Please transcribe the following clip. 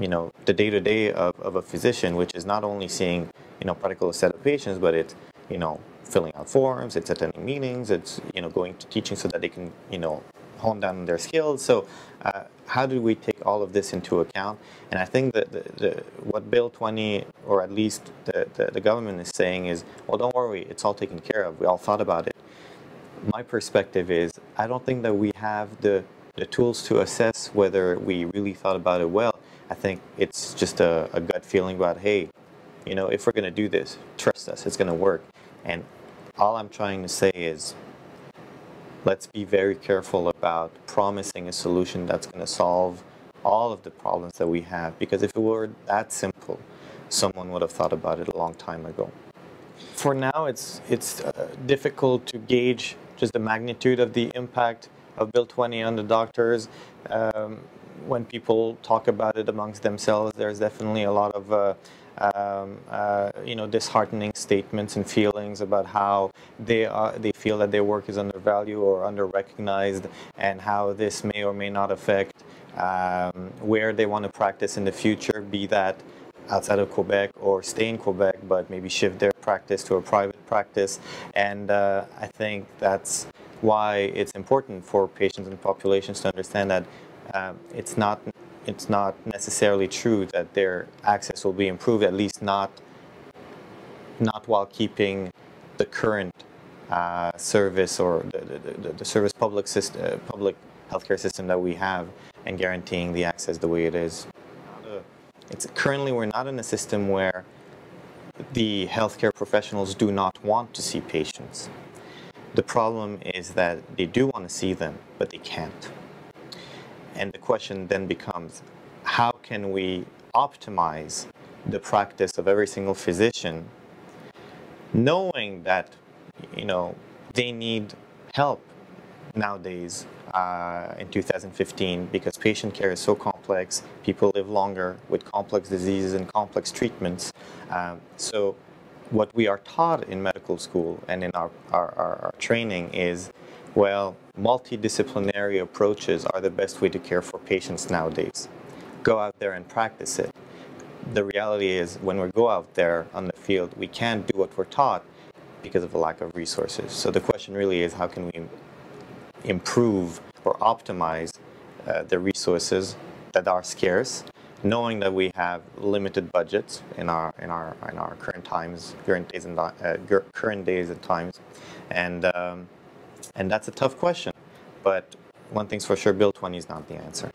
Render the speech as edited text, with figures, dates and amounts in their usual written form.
the day-to-day of a physician, which is not only seeing, particular set of patients, but it's, filling out forms, it's attending meetings, it's, going to teaching so that they can, hone down on their skills. So how do we take all of this into account? And I think that what Bill 20, or at least the government is saying is, well, don't worry, it's all taken care of. We all thought about it. My perspective is, I don't think that we have the tools to assess whether we really thought about it well. I think it's just a gut feeling about, hey, if we're going to do this, trust us, it's going to work. And all I'm trying to say is, let's be very careful about promising a solution that's going to solve all of the problems that we have, because if it were that simple, someone would have thought about it a long time ago. For now, it's difficult to gauge just the magnitude of the impact of Bill 20 on the doctors. When people talk about it amongst themselves, there's definitely a lot of disheartening statements and feelings about how they feel that their work is undervalued or under-recognized, and how this may or may not affect where they want to practice in the future, be that outside of Quebec or stay in Quebec, but maybe shift their practice to a private practice. And I think that's why it's important for patients and populations to understand that it's not necessarily true that their access will be improved, at least not while keeping the current service, or the service public healthcare system that we have, and guaranteeing the access the way it is. Currently, we're not in a system where the healthcare professionals do not want to see patients. The problem is that they do want to see them, but they can't. And the question then becomes, how can we optimize the practice of every single physician, knowing that, they need help nowadays in 2015, because patient care is so complex, people live longer with complex diseases and complex treatments. So what we are taught in medical school and in our training is, well, multidisciplinary approaches are the best way to care for patients nowadays. Go out there and practice it. The reality is, when we go out there on the field, we can't do what we're taught because of a lack of resources. So the question really is, how can we improve or optimize the resources that are scarce, knowing that we have limited budgets in our current times, current days and times, and that's a tough question. But one thing's for sure, Bill 20 is not the answer.